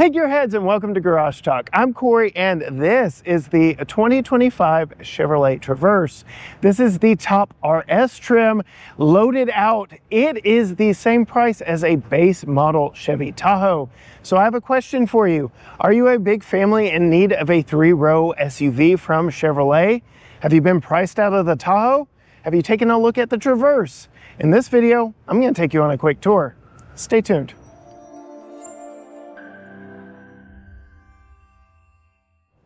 Hey gearheads, and welcome to Garage Talk. I'm Corey and this is the 2025 Chevrolet Traverse. This is the top RS trim loaded out. It is the same price as a base model Chevy Tahoe. So I have a question for you. Are you a big family in need of a 3-row SUV from Chevrolet? Have you been priced out of the Tahoe? Have you taken a look at the Traverse? In this video, I'm going to take you on a quick tour. Stay tuned.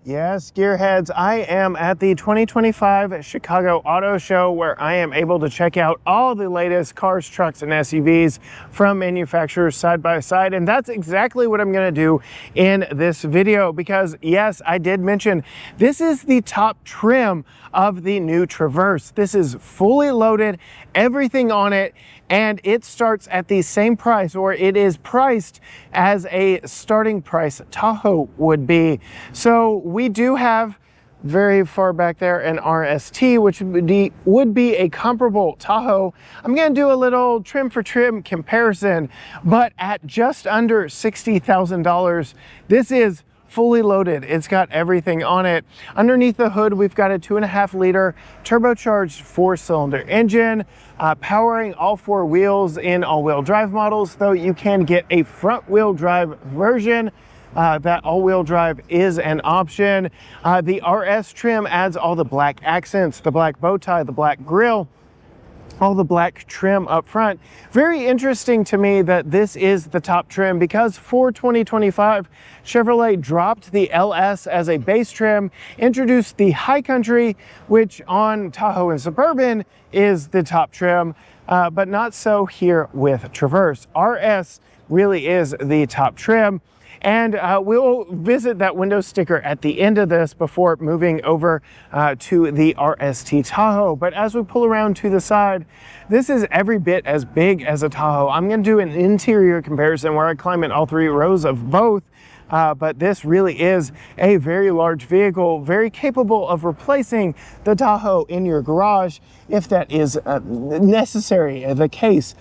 Yes, gearheads, I am at the 2025 Chicago Auto Show where I am able to check out all the latest cars, trucks, and SUVs from manufacturers side by side. And that's exactly what I'm going to do in this video because, yes, I did mention this is the top trim of the new Traverse. This is fully loaded, everything on it, and it starts at the same price, or it is priced as a starting price Tahoe would be. So we do have very far back there an RST, which would be a comparable Tahoe. I'm going to do a little trim for trim comparison, but at just under $60,000, this is fully loaded. It's got everything on it. Underneath the hood, we've got a 2.5-liter turbocharged 4-cylinder engine, powering all 4 wheels in all-wheel drive models, though you can get a front-wheel drive version. That all-wheel drive is an option. The RS trim adds all the black accents, the black bow tie, the black grille, all the black trim up front. Very interesting to me that this is the top trim because for 2025, Chevrolet dropped the LS as a base trim, introduced the High Country, which on Tahoe and Suburban is the top trim, but not so here with Traverse. RS really is the top trim. And we'll visit that window sticker at the end of this before moving over to the RST Tahoe. But as we pull around to the side, this is every bit as big as a Tahoe. I'm going to do an interior comparison where I climb in all 3 rows of both. But this really is a very large vehicle, very capable of replacing the Tahoe in your garage if that is necessary, the case.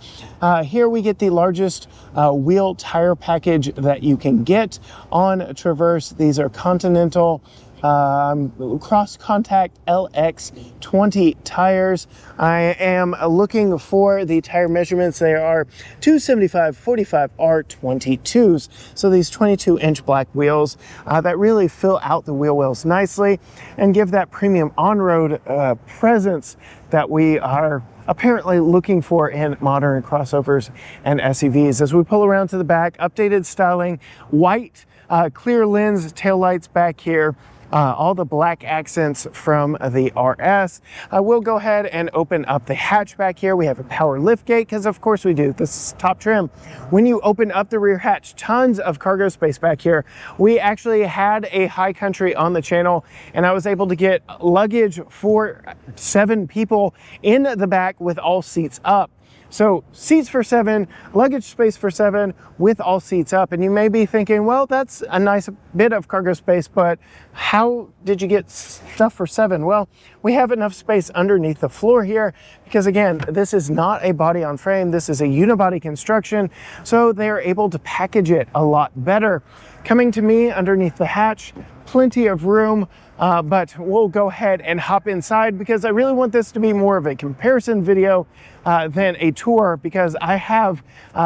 Here we get the largest wheel tire package that you can get on Traverse. These are Continental CrossContact LX20 tires. I am looking for the tire measurements. They are 275 45 R22s. So these 22-inch black wheels that really fill out the wheel wells nicely and give that premium on-road presence that we are apparently looking for in modern crossovers and SUVs. As we pull around to the back, updated styling, white clear lens taillights back here. All the black accents from the RS. We'll go ahead and open up the hatch back here. We have a power lift gate because of course we do. This is top trim. When you open up the rear hatch, tons of cargo space back here. We actually had a High Country on the channel and I was able to get luggage for 7 people in the back with all seats up. So seats for 7, luggage space for 7 with all seats up. And you may be thinking, well, that's a nice bit of cargo space, but how did you get stuff for 7? Well, we have enough space underneath the floor here because again, this is not a body on frame. This is a unibody construction. So they're able to package it a lot better. Coming to me underneath the hatch, plenty of room. But we'll go ahead and hop inside because I really want this to be more of a comparison video than a tour because I have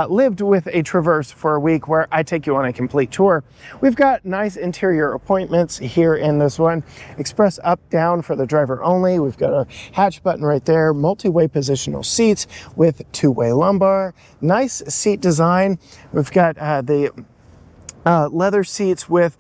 lived with a Traverse for a week where I take you on a complete tour. We've got nice interior appointments here in this one. Express up, down for the driver only. We've got our hatch button right there. Multi-way positional seats with 2-way lumbar. Nice seat design. We've got the leather seats with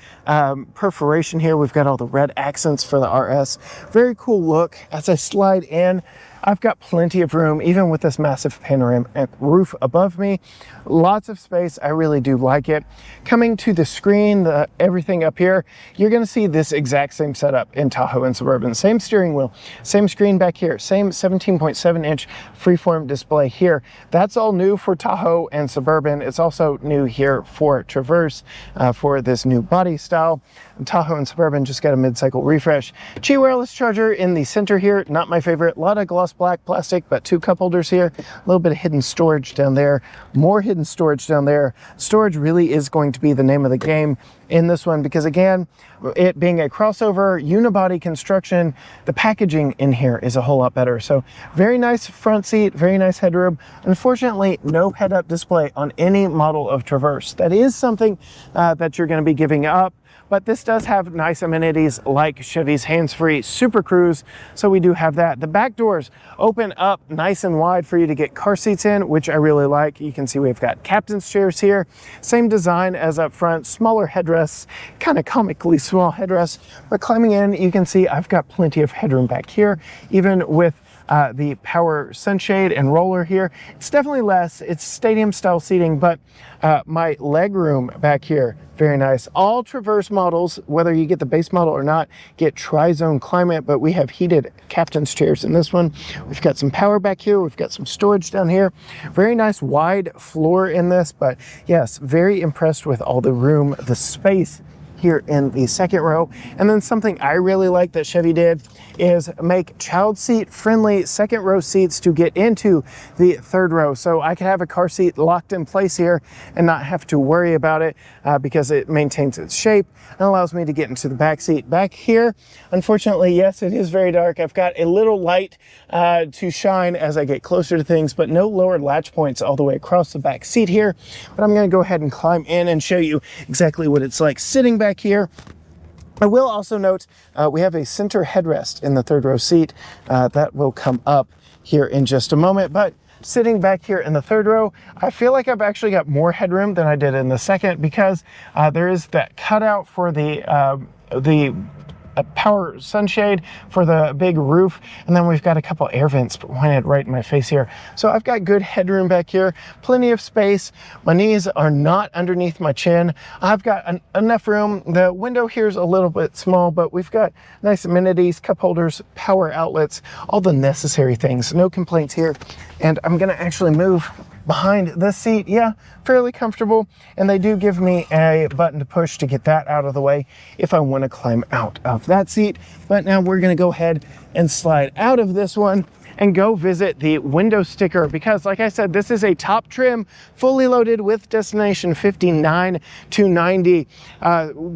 perforation here. We've got all the red accents for the RS. Very cool look. As I slide in, I've got plenty of room, even with this massive panoramic roof above me. Lots of space. I really do like it. Coming to the screen, everything up here, you're going to see this exact same setup in Tahoe and Suburban. Same steering wheel, same screen back here, same 17.7-inch freeform display here. That's all new for Tahoe and Suburban. It's also new here for Traverse for this new body style. Tahoe and Suburban just got a mid-cycle refresh. Qi wireless charger in the center here. Not my favorite. A lot of gloss gloss black plastic, but 2 cup holders here, a little bit of hidden storage down there, more hidden storage down there. Storage really is going to be the name of the game in this one, because again, it being a crossover unibody construction, the packaging in here is a whole lot better. So very nice front seat, very nice headroom. Unfortunately, no head-up display on any model of Traverse. That is something that you're going to be giving up, but this does have nice amenities like Chevy's hands-free Super Cruise, so we do have that. The back doors open up nice and wide for you to get car seats in, which I really like. You can see we've got captain's chairs here, same design as up front, smaller headrests, kind of comically small headrests, but climbing in, you can see I've got plenty of headroom back here, even with the power sunshade and roller here. It's definitely less, it's stadium style seating, but my leg room back here, very nice. All Traverse models, whether you get the base model or not, get tri-zone climate, but we have heated captain's chairs in this one. We've got some power back here, we've got some storage down here. Very nice wide floor in this, but yes, very impressed with all the room, the space here in the second row. And then something I really like that Chevy did is make child seat friendly second row seats to get into the third row. So I could have a car seat locked in place here and not have to worry about it because it maintains its shape and allows me to get into the back seat. Back here, unfortunately, yes, it is very dark. I've got a little light to shine as I get closer to things, but no lower latch points all the way across the back seat here. But I'm gonna go ahead and climb in and show you exactly what it's like sitting back here. I will also note we have a center headrest in the third row seat that will come up here in just a moment, but sitting back here in the third row, I feel like I've actually got more headroom than I did in the second, because there is that cutout for the power sunshade for the big roof, and then we've got a couple air vents pointed right in my face here. So I've got good headroom back here, plenty of space. My knees are not underneath my chin. I've got enough room. The window here is a little bit small, but we've got nice amenities, cup holders, power outlets, all the necessary things. No complaints here. And I'm gonna actually move behind this seat. Yeah, fairly comfortable, and they do give me a button to push to get that out of the way if I want to climb out of that seat. But now we're going to go ahead and slide out of this one and go visit the window sticker, because like I said, this is a top trim, fully loaded with destination 59 to 90.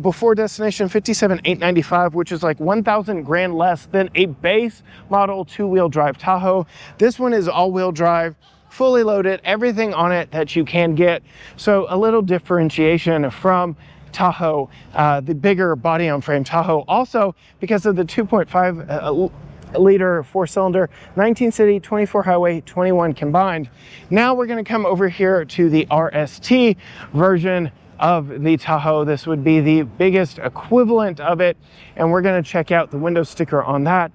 Before destination 57,895, which is like 1,000 grand less than a base model 2-wheel drive Tahoe. This one is all-wheel drive, fully loaded, everything on it that you can get. So a little differentiation from Tahoe, the bigger body on frame Tahoe, also because of the 2.5 liter 4-cylinder, 19 city, 24 highway, 21 combined. Now we're going to come over here to the RST version of the Tahoe. This would be the biggest equivalent of it, and we're going to check out the window sticker on that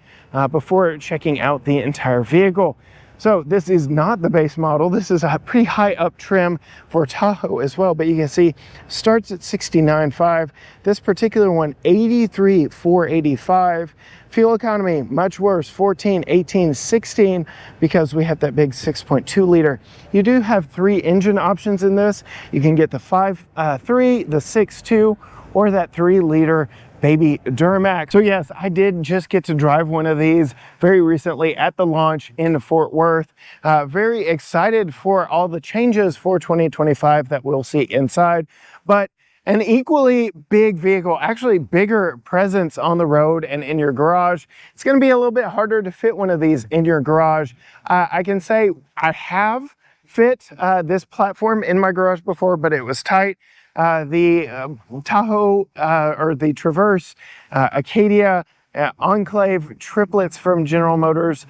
before checking out the entire vehicle. So this is not the base model. This is a pretty high up trim for Tahoe as well, but you can see starts at 69.5. This particular one, 83,485. Fuel economy, much worse, 14, 18, 16, because we have that big 6.2 liter. You do have 3 engine options in this. You can get the 5.3, the 6.2, or that 3 liter baby Duramax. So yes, I did just get to drive one of these very recently at the launch in Fort Worth. Very excited for all the changes for 2025 that we'll see inside, but an equally big vehicle, actually bigger presence on the road and in your garage. It's gonna be a little bit harder to fit one of these in your garage. I can say I have fit this platform in my garage before, but it was tight. The Tahoe or the Traverse, Acadia, Enclave triplets from General Motors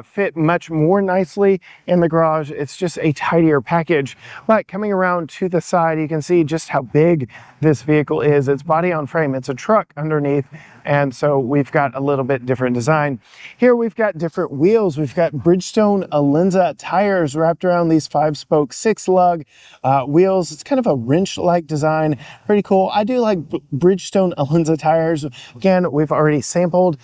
fit much more nicely in the garage. It's just a tidier package. But coming around to the side, you can see just how big this vehicle is. It's body on frame. It's a truck underneath, and so we've got a little bit different design. Here we've got different wheels. We've got Bridgestone Alenza tires wrapped around these 5-spoke 6-lug wheels. It's kind of a wrench-like design. Pretty cool. I do like Bridgestone Alenza tires. Again, we've already sampled sampled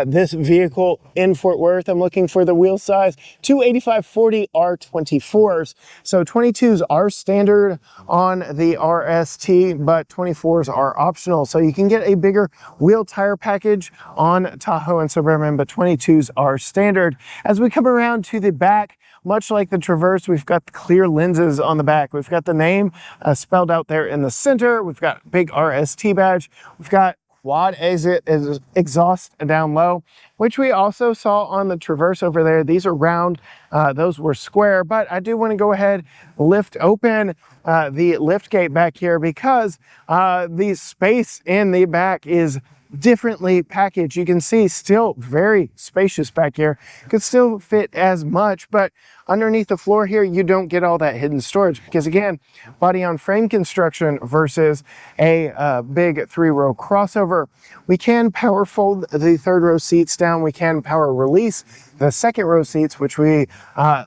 this vehicle in Fort Worth. I'm looking for the wheel size 285/40 R24s. So 22s are standard on the RST, but 24s are optional. So you can get a bigger wheel tire package on Tahoe and Suburban, but 22s are standard. As we come around to the back, much like the Traverse, we've got clear lenses on the back. We've got the name spelled out there in the center. We've got big RST badge. We've got quad exit exhaust down low, which we also saw on the Traverse over there. These are round, those were square, but I do want to go ahead, lift open the lift gate back here because the space in the back is differently packaged. You can see still very spacious back here. Could still fit as much, but underneath the floor here, you don't get all that hidden storage because again, body on frame construction versus a big 3-row crossover. We can power fold the 3rd row seats down. We can power release the 2nd row seats, which we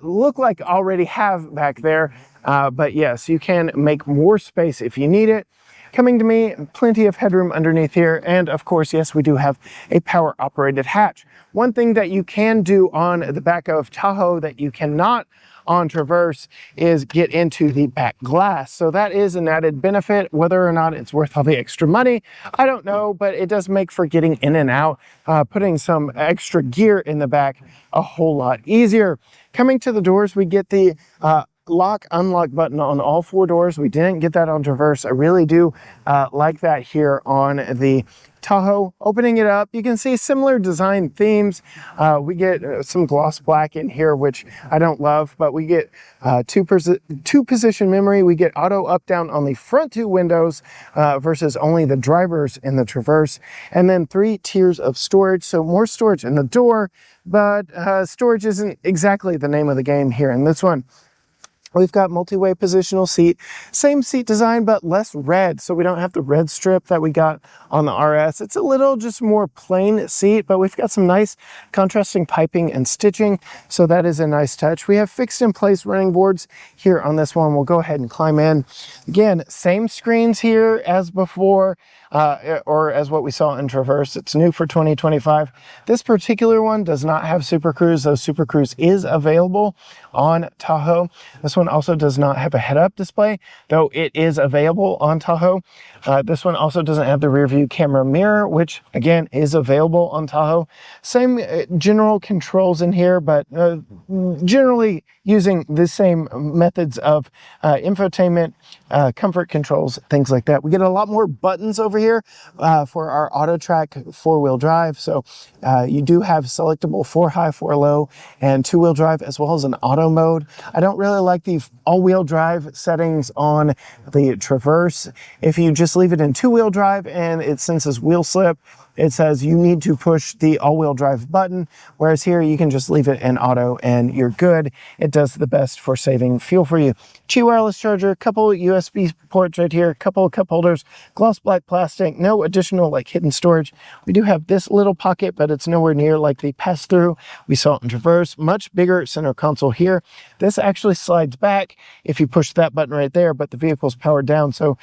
look like already have back there. But yes, you can make more space if you need it. Coming to me, plenty of headroom underneath here. And of course, yes, we do have a power operated hatch. One thing that you can do on the back of Tahoe that you cannot on Traverse is get into the back glass. So that is an added benefit. Whether or not it's worth all the extra money, I don't know, but it does make for getting in and out, putting some extra gear in the back a whole lot easier. Coming to the doors, we get the lock unlock button on all 4 doors. We didn't get that on Traverse. I really do like that here on the Tahoe. Opening it up, you can see similar design themes. We get some gloss black in here, which I don't love, but we get two position memory. We get auto up down on the front 2 windows versus only the drivers in the Traverse, and then 3 tiers of storage. So more storage in the door, but storage isn't exactly the name of the game here in this one. We've got multi-way positional seat, same seat design, but less red. So we don't have the red strip that we got on the RS. It's a little just more plain seat, but we've got some nice contrasting piping and stitching. So that is a nice touch. We have fixed in place running boards here on this one. We'll go ahead and climb in. Again, same screens here as before, or as what we saw in Traverse. It's new for 2025. This particular one does not have Super Cruise, though Super Cruise is available on Tahoe. This one also does not have a head-up display, though it is available on Tahoe. This one also doesn't have the rear view camera mirror, which again is available on Tahoe. Same general controls in here, but generally using the same methods of infotainment, comfort controls, things like that. We get a lot more buttons over here for our auto track 4-wheel drive. So you do have selectable 4-high, 4-low, and 2-wheel drive, as well as an auto mode. I don't really like the all-wheel drive settings on the Traverse. If you just leave it in 2-wheel drive and it senses wheel slip, it says you need to push the all-wheel drive button, whereas here you can just leave it in auto and you're good. It does the best for saving fuel for you. Qi wireless charger, couple USB ports right here, couple of cup holders, gloss black plastic, no additional like hidden storage. We do have this little pocket, but it's nowhere near like the pass-through we saw in Traverse. Much bigger center console here. This actually slides back if you push that button right there, but the vehicle's powered down. So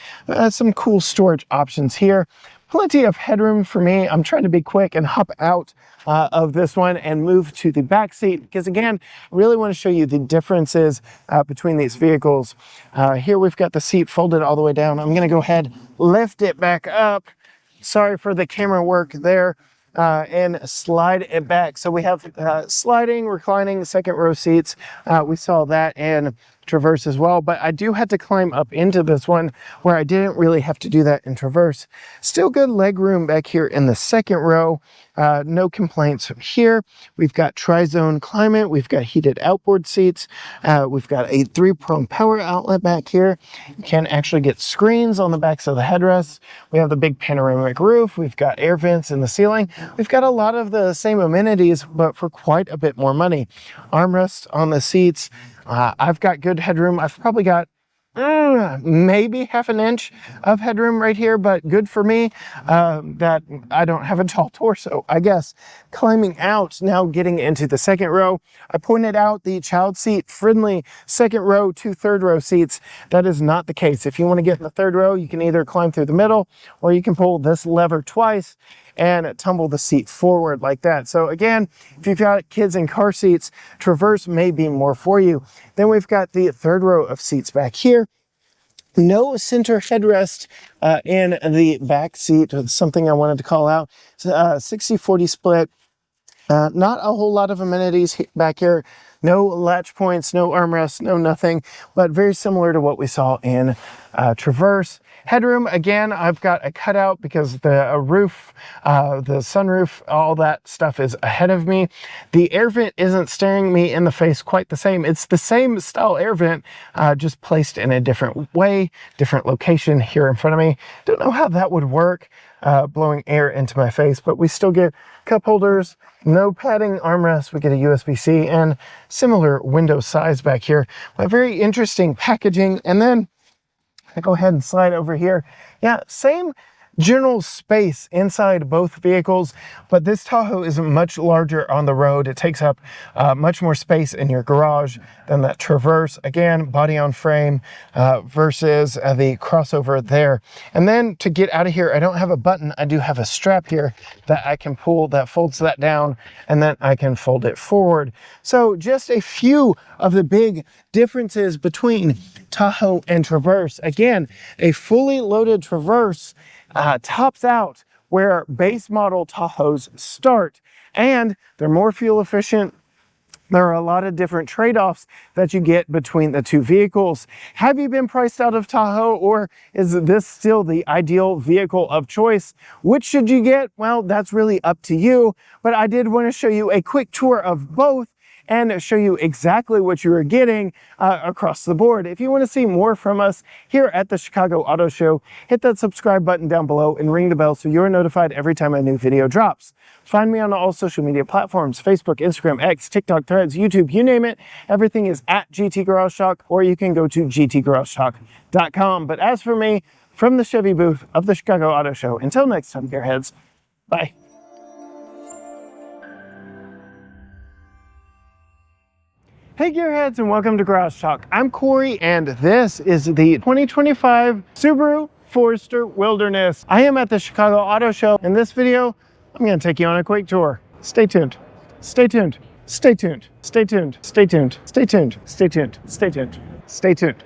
some cool storage options here. Plenty of headroom for me. I'm trying to be quick and hop out of this one and move to the back seat because again, I really want to show you the differences between these vehicles. Here we've got the seat folded all the way down. I'm going to go ahead, lift it back up. Sorry for the camera work there. And slide it back. So we have sliding, reclining 2nd row seats. We saw that in Traverse as well, but I do have to climb up into this one where I didn't really have to do that in Traverse. Still good leg room back here in the 2nd row. No complaints here. We've got tri-zone climate. We've got heated outboard seats. We've got a 3-prong power outlet back here. You can actually get screens on the backs of the headrests. We have the big panoramic roof. We've got air vents in the ceiling. We've got a lot of the same amenities, but for quite a bit more money. Armrests on the seats. I've got good headroom. I've probably got maybe half an inch of headroom right here, but good for me that I don't have a tall torso, I guess. Climbing out, now getting into the 2nd row. I pointed out the child seat friendly 2nd row to 3rd row seats. That is not the case. If you want to get in the 3rd row, you can either climb through the middle or you can pull this lever twice and tumble the seat forward like that. So again, if you've got kids in car seats, Traverse may be more for you. Then we've got the third row of seats back here. No center headrest in the back seat, something I wanted to call out. 60-40 split. Not a whole lot of amenities back here. No latch points, no armrests, no nothing, but very similar to what we saw in Traverse. Headroom, again, I've got a cutout because the roof, the sunroof, all that stuff is ahead of me. The air vent isn't staring me in the face quite the same. It's the same style air vent, just placed in a different way, different location here in front of me. Don't know how that would work, blowing air into my face, but we still get cup holders, no padding armrest, we get a USB-C and similar window size back here, but very interesting packaging. And then I go ahead and slide over here. Yeah, same general space inside both vehicles, but this Tahoe is much larger on the road. It takes up much more space in your garage than that Traverse. Again, body on frame versus the crossover there. And then to get out of here, I don't have a button. I do have a strap here that I can pull that folds that down, and then I can fold it forward. So just a few of the big differences between Tahoe and Traverse. Again, a fully loaded Traverse tops out where base model Tahoes start, and they're more fuel efficient. There are a lot of different trade-offs that you get between the two vehicles. Have you been priced out of Tahoe, or is this still the ideal vehicle of choice? Which should you get? Well, that's really up to you, but I did want to show you a quick tour of both and show you exactly what you are getting across the board. If you want to see more from us here at the Chicago Auto Show, hit that subscribe button down below and ring the bell so you're notified every time a new video drops. Find me on all social media platforms: Facebook, Instagram, X, TikTok, Threads, YouTube, you name it. Everything is at GT Garage Talk, or you can go to gtgaragetalk.com. But as for me, from the Chevy booth of the Chicago Auto Show, until next time, gearheads, bye. Hey gearheads, and welcome to Garage Talk. I'm Corey, and this is the 2025 Subaru Forester Wilderness. I am at the Chicago Auto Show. In this video, I'm going to take you on a quick tour. Stay tuned. Stay tuned. Stay tuned. Stay tuned. Stay tuned. Stay tuned. Stay tuned. Stay tuned. Stay tuned.